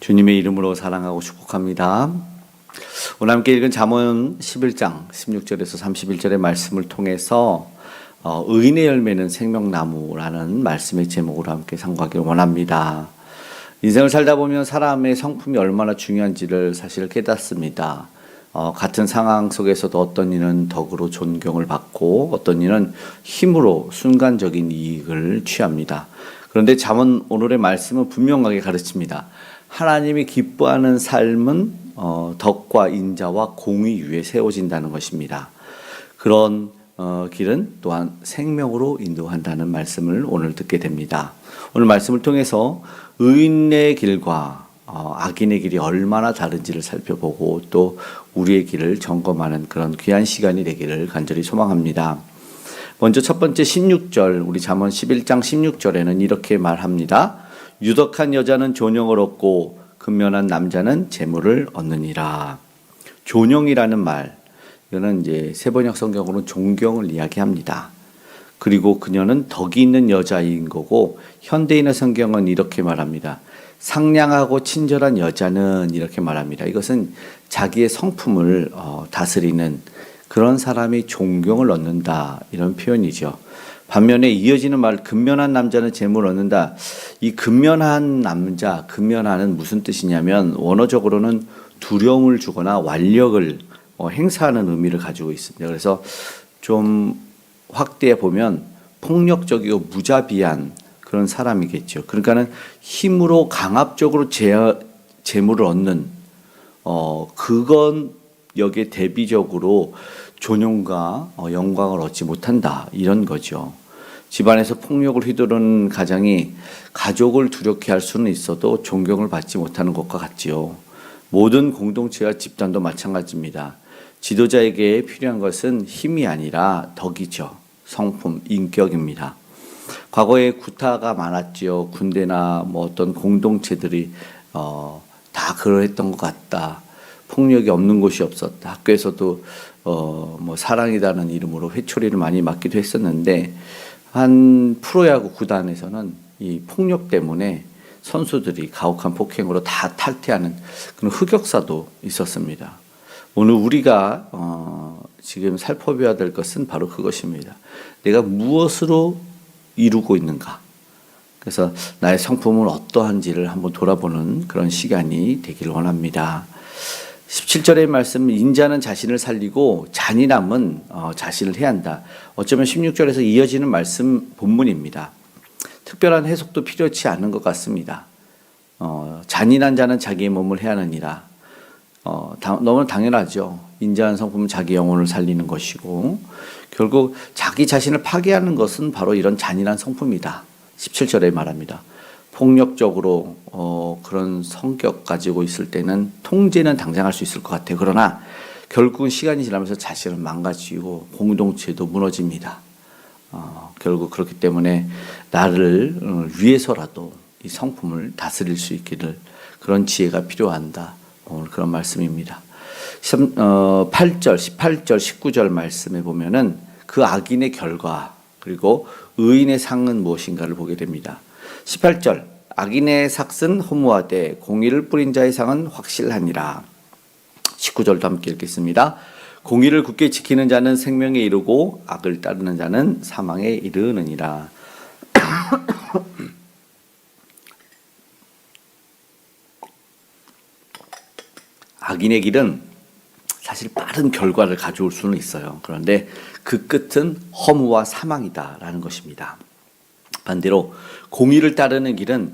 주님의 이름으로 사랑하고 축복합니다. 오늘 함께 읽은 잠언 11장 16절에서 31절의 말씀을 통해서 의인의 열매는 생명나무라는 말씀의 제목으로 함께 상고하기를 원합니다. 인생을 살다 보면 사람의 성품이 얼마나 중요한지를 사실 깨닫습니다. 같은 상황 속에서도 어떤 이는 덕으로 존경을 받고 어떤 이는 힘으로 순간적인 이익을 취합니다. 그런데 잠언 오늘의 말씀은 분명하게 가르칩니다. 하나님이 기뻐하는 삶은 덕과 인자와 공의 위에 세워진다는 것입니다. 그런 길은 또한 생명으로 인도한다는 말씀을 오늘 듣게 됩니다. 오늘 말씀을 통해서 의인의 길과 악인의 길이 얼마나 다른지를 살펴보고 또 우리의 길을 점검하는 그런 귀한 시간이 되기를 간절히 소망합니다. 먼저 첫 번째 16절, 우리 잠언 11장 16절에는 이렇게 말합니다. 유덕한 여자는 존영을 얻고 근면한 남자는 재물을 얻느니라. 존영이라는 말, 이거는 이제 세번역 성경으로는 존경을 이야기합니다. 그리고 그녀는 덕이 있는 여자인 거고, 현대인의 성경은 이렇게 말합니다. 상냥하고 친절한 여자는 이렇게 말합니다. 이것은 자기의 성품을 다스리는 그런 사람이 존경을 얻는다, 이런 표현이죠. 반면에 이어지는 말, 근면한 남자는 재물을 얻는다. 이 근면한 남자, 근면한은 무슨 뜻이냐면 원어적으로는 두려움을 주거나 완력을 행사하는 의미를 가지고 있습니다. 그래서 좀 확대해 보면 폭력적이고 무자비한 그런 사람이겠죠. 그러니까는 힘으로 강압적으로 재물을 얻는 그건 여기에 대비적으로 존용과 영광을 얻지 못한다, 이런 거죠. 집안에서 폭력을 휘두르는 가정이 가족을 두렵게 할 수는 있어도 존경을 받지 못하는 것과 같지요. 모든 공동체와 집단도 마찬가지입니다. 지도자에게 필요한 것은 힘이 아니라 덕이죠. 성품, 인격입니다. 과거에 구타가 많았지요. 군대나 어떤 공동체들이 다 그러했던 것 같다. 폭력이 없는 곳이 없었다. 학교에서도 사랑이라는 이름으로 회초리를 많이 맞기도 했었는데, 한 프로야구 구단에서는 이 폭력 때문에 선수들이 가혹한 폭행으로 다 탈퇴하는 그런 흑역사도 있었습니다. 오늘 우리가 지금 살펴봐야 될 것은 바로 그것입니다. 내가 무엇으로 이루고 있는가? 그래서 나의 성품은 어떠한지를 한번 돌아보는 그런 시간이 되기를 원합니다. 17절의 말씀, 인자는 자신을 살리고 잔인함은 자신을 해한다. 어쩌면 16절에서 이어지는 말씀 본문입니다. 특별한 해석도 필요치 않은 것 같습니다. 잔인한 자는 자기의 몸을 해하느니라. 너무 당연하죠. 인자한 성품은 자기 영혼을 살리는 것이고 결국 자기 자신을 파괴하는 것은 바로 이런 잔인한 성품이다. 17절에 말합니다. 폭력적으로 그런 성격 가지고 있을 때는 통제는 당장 할 수 있을 것 같아요. 그러나 결국은 시간이 지나면서 자신을 망가지고 공동체도 무너집니다. 결국 그렇기 때문에 나를 위해서라도 이 성품을 다스릴 수 있기를 그런 지혜가 필요한다. 오늘 그런 말씀입니다. 8절, 18절, 19절 말씀에 보면은 그 악인의 결과 그리고 의인의 상은 무엇인가를 보게 됩니다. 18절, 악인의 삭은 허무하되 공의를 뿌린 자의 상은 확실하니라. 19절도 함께 읽겠습니다. 공의를 굳게 지키는 자는 생명에 이르고 악을 따르는 자는 사망에 이르느니라. 악인의 길은 사실 빠른 결과를 가져올 수는 있어요. 그런데 그 끝은 허무와 사망이다라는 것입니다. 반대로 공의를 따르는 길은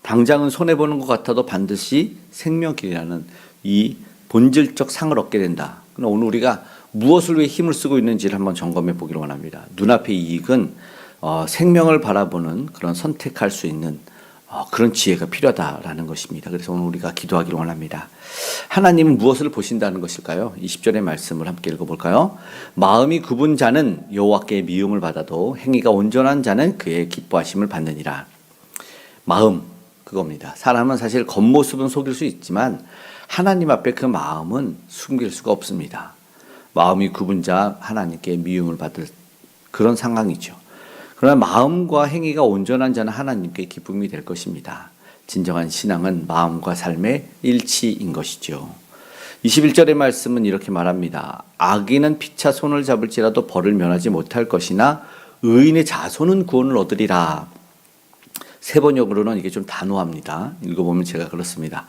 당장은 손해보는 것 같아도 반드시 생명길이라는 이 본질적 상을 얻게 된다. 그럼 오늘 우리가 무엇을 위해 힘을 쓰고 있는지를 한번 점검해 보기를 원합니다. 눈앞의 이익은 생명을 바라보는 그런 선택할 수 있는 그런 지혜가 필요하다라는 것입니다. 그래서 오늘 우리가 기도하기를 원합니다. 하나님은 무엇을 보신다는 것일까요? 20절의 말씀을 함께 읽어볼까요? 마음이 굽은 자는 여호와께 미움을 받아도 행위가 온전한 자는 그의 기뻐하심을 받느니라. 마음, 그겁니다. 사람은 사실 겉모습은 속일 수 있지만 하나님 앞에 그 마음은 숨길 수가 없습니다. 마음이 굽은 자 하나님께 미움을 받을 그런 상황이죠. 그러나 마음과 행위가 온전한 자는 하나님께 기쁨이 될 것입니다. 진정한 신앙은 마음과 삶의 일치인 것이죠. 21절의 말씀은 이렇게 말합니다. 악인은 피차 손을 잡을지라도 벌을 면하지 못할 것이나 의인의 자손은 구원을 얻으리라. 세 번역으로는 이게 좀 단호합니다. 읽어보면 제가 그렇습니다.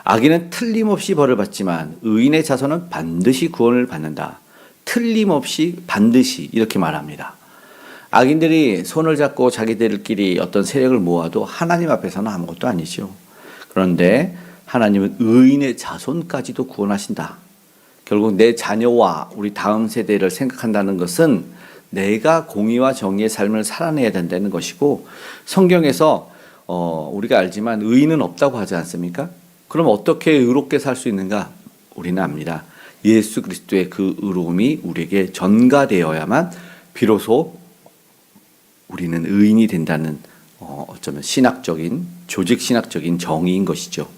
악인은 틀림없이 벌을 받지만 의인의 자손은 반드시 구원을 받는다. 틀림없이 반드시 이렇게 말합니다. 악인들이 손을 잡고 자기들끼리 어떤 세력을 모아도 하나님 앞에서는 아무것도 아니죠. 그런데 하나님은 의인의 자손까지도 구원하신다. 결국 내 자녀와 우리 다음 세대를 생각한다는 것은 내가 공의와 정의의 삶을 살아내야 된다는 것이고, 성경에서 우리가 알지만 의인은 없다고 하지 않습니까? 그럼 어떻게 의롭게 살 수 있는가? 우리는 압니다. 예수 그리스도의 그 의로움이 우리에게 전가되어야만 비로소 우리는 의인이 된다는 어쩌면 신학적인, 조직 신학적인 정의인 것이죠.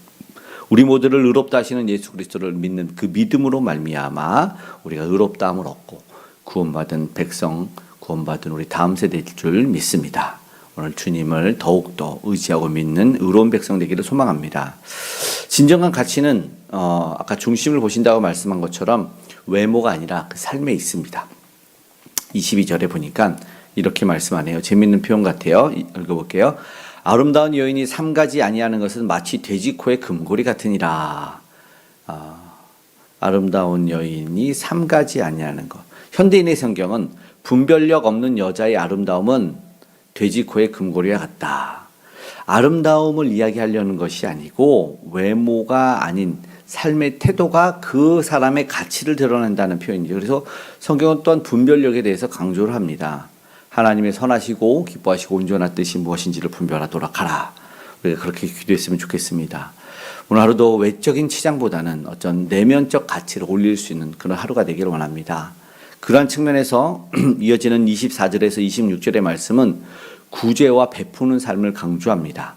우리 모두를 의롭다 하시는 예수 그리스도를 믿는 그 믿음으로 말미암아 우리가 의롭다함을 얻고 구원받은 백성, 구원받은 우리 다음 세대일 줄 믿습니다. 오늘 주님을 더욱더 의지하고 믿는 의로운 백성 되기를 소망합니다. 진정한 가치는 아까 중심을 보신다고 말씀한 것처럼 외모가 아니라 그 삶에 있습니다. 22절에 보니까 이렇게 말씀하네요. 재밌는 표현 같아요. 읽어볼게요. 아름다운 여인이 삼가지 아니하는 것은 마치 돼지코의 금고리 같으니라. 아름다운 여인이 삼가지 아니하는 것. 현대인의 성경은 분별력 없는 여자의 아름다움은 돼지코의 금고리와 같다. 아름다움을 이야기하려는 것이 아니고 외모가 아닌 삶의 태도가 그 사람의 가치를 드러낸다는 표현이죠. 그래서 성경은 또한 분별력에 대해서 강조를 합니다. 하나님의 선하시고 기뻐하시고 온전한 뜻이 무엇인지를 분별하도록 하라. 우리가 그렇게 기도했으면 좋겠습니다. 오늘 하루도 외적인 치장보다는 어떤 내면적 가치를 올릴 수 있는 그런 하루가 되기를 원합니다. 그러한 측면에서 이어지는 24절에서 26절의 말씀은 구제와 베푸는 삶을 강조합니다.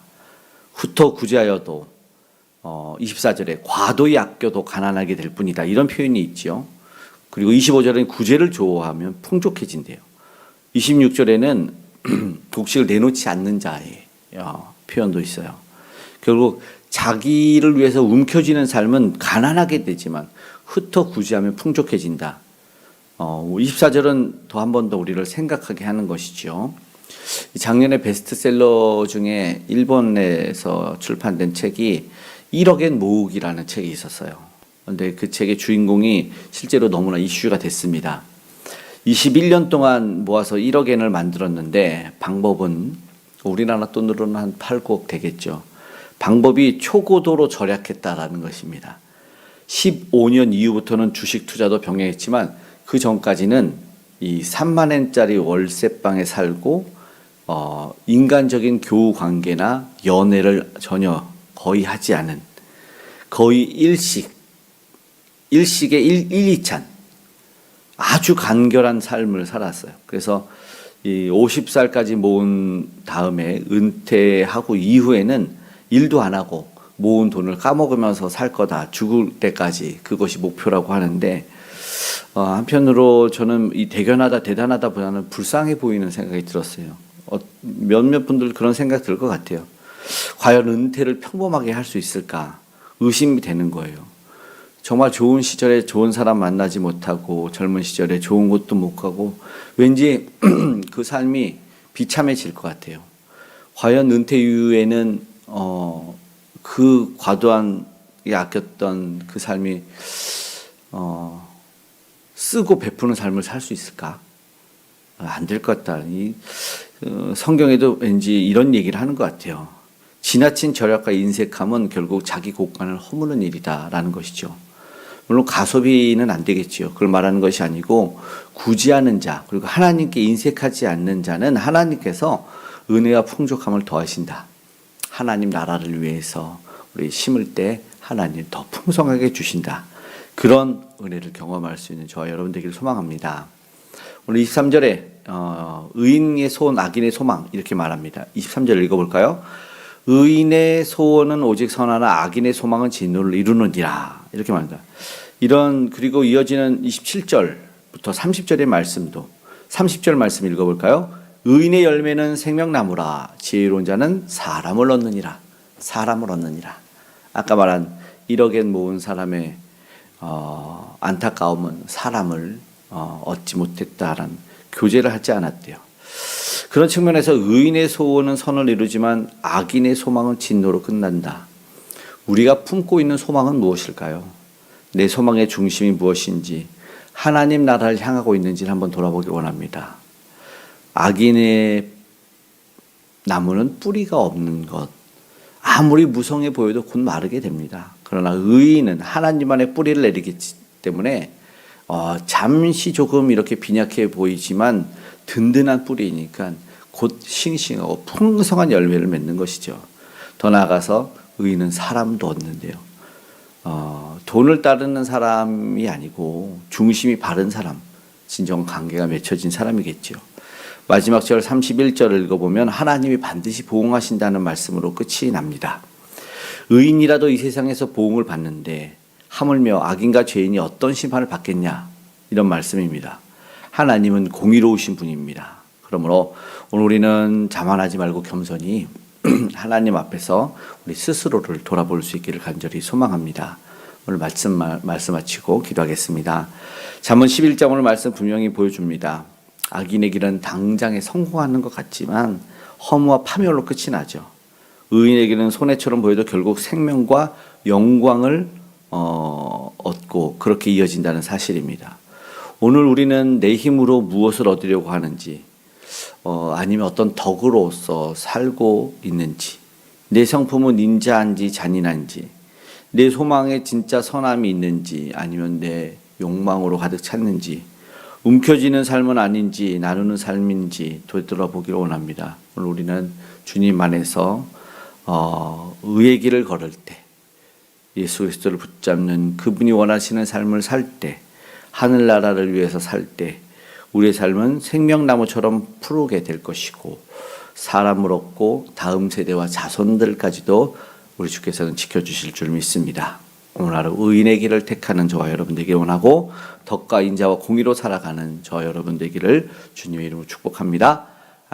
후터 구제하여도 24절에 과도히 아껴도 가난하게 될 뿐이다. 이런 표현이 있죠. 그리고 25절에는 구제를 좋아하면 풍족해진대요. 26절에는 곡식을 내놓지 않는 자의 표현도 있어요. 결국 자기를 위해서 움켜쥐는 삶은 가난하게 되지만 흩어 구제하면 풍족해진다. 24절은 더 한 번 더 우리를 생각하게 하는 것이죠. 작년에 베스트셀러 중에 일본에서 출판된 책이 1억엔 모으기라는 책이 있었어요. 그런데 그 책의 주인공이 실제로 너무나 이슈가 됐습니다. 21년 동안 모아서 1억엔을 만들었는데 방법은 우리나라 돈으로는 한 8, 9억 되겠죠. 방법이 초고도로 절약했다라는 것입니다. 15년 이후부터는 주식 투자도 병행했지만 그 전까지는 이 3만 엔짜리 월세방에 살고 인간적인 교우 관계나 연애를 전혀 거의 하지 않은 거의 일식의 1,2찬 아주 간결한 삶을 살았어요. 그래서 이 50살까지 모은 다음에 은퇴하고 이후에는 일도 안 하고 모은 돈을 까먹으면서 살 거다. 죽을 때까지 그것이 목표라고 하는데 한편으로 저는 이 대견하다 대단하다 보다는 불쌍해 보이는 생각이 들었어요. 몇몇 분들 그런 생각 들 것 같아요. 과연 은퇴를 평범하게 할 수 있을까 의심이 되는 거예요. 정말 좋은 시절에 좋은 사람 만나지 못하고 젊은 시절에 좋은 곳도 못 가고 왠지 그 삶이 비참해질 것 같아요. 과연 은퇴 이후에는 그 과도하게 아꼈던 그 삶이 쓰고 베푸는 삶을 살 수 있을까? 안 될 것 같다. 성경에도 왠지 이런 얘기를 하는 것 같아요. 지나친 절약과 인색함은 결국 자기 곳간을 허무는 일이다라는 것이죠. 물론 가소비는 안 되겠죠. 그걸 말하는 것이 아니고 구제하는 자 그리고 하나님께 인색하지 않는 자는 하나님께서 은혜와 풍족함을 더하신다. 하나님 나라를 위해서 우리 심을 때 하나님 더 풍성하게 주신다. 그런 은혜를 경험할 수 있는 저와 여러분 되기를 소망합니다. 오늘 23절에 의인의 소원 악인의 소망 이렇게 말합니다. 23절 읽어볼까요? 의인의 소원은 오직 선하나 악인의 소망은 진노를 이루느니라 이렇게 말합니다. 그리고 이어지는 27절부터 30절의 말씀도 30절 말씀 읽어볼까요? 의인의 열매는 생명나무라 지혜로운 자는 사람을 얻느니라. 사람을 얻느니라. 아까 말한 1억엔 모은 사람의 안타까움은 사람을 얻지 못했다라는 교제를 하지 않았대요. 그런 측면에서 의인의 소원은 선을 이루지만 악인의 소망은 진노로 끝난다. 우리가 품고 있는 소망은 무엇일까요? 내 소망의 중심이 무엇인지, 하나님 나라를 향하고 있는지를 한번 돌아보기 원합니다. 악인의 나무는 뿌리가 없는 것, 아무리 무성해 보여도 곧 마르게 됩니다. 그러나 의인은 하나님 안에 뿌리를 내리기 때문에 잠시 조금 이렇게 빈약해 보이지만 든든한 뿌리니까 곧 싱싱하고 풍성한 열매를 맺는 것이죠. 더 나아가서 의인은 사람도 얻는데요. 돈을 따르는 사람이 아니고 중심이 바른 사람, 진정 관계가 맺혀진 사람이겠죠. 마지막 절 31절을 읽어보면 하나님이 반드시 보응하신다는 말씀으로 끝이 납니다. 의인이라도 이 세상에서 보응을 받는데 하물며 악인과 죄인이 어떤 심판을 받겠냐, 이런 말씀입니다. 하나님은 공의로우신 분입니다. 그러므로 오늘 우리는 자만하지 말고 겸손히 하나님 앞에서 우리 스스로를 돌아볼 수 있기를 간절히 소망합니다. 오늘 말씀 마치고 기도하겠습니다. 잠언 11장 오늘 말씀 분명히 보여줍니다. 악인의 길은 당장에 성공하는 것 같지만 허무와 파멸로 끝이 나죠. 의인의 길은 손해처럼 보여도 결국 생명과 영광을 얻고 그렇게 이어진다는 사실입니다. 오늘 우리는 내 힘으로 무엇을 얻으려고 하는지, 아니면 어떤 덕으로서 살고 있는지, 내 성품은 인자한지 잔인한지, 내 소망에 진짜 선함이 있는지 아니면 내 욕망으로 가득 찼는지, 움켜쥐는 삶은 아닌지 나누는 삶인지 되돌아보기를 원합니다. 오늘 우리는 주님 안에서 의의 길을 걸을 때, 예수 그리스도를 붙잡는 그분이 원하시는 삶을 살 때, 하늘나라를 위해서 살 때 우리의 삶은 생명나무처럼 푸르게 될 것이고 사람을 얻고 다음 세대와 자손들까지도 우리 주께서는 지켜주실 줄 믿습니다. 오늘 하루 의인의 길을 택하는 저와 여러분 되기를 원하고 덕과 인자와 공의로 살아가는 저와 여러분 되기를 주님의 이름으로 축복합니다.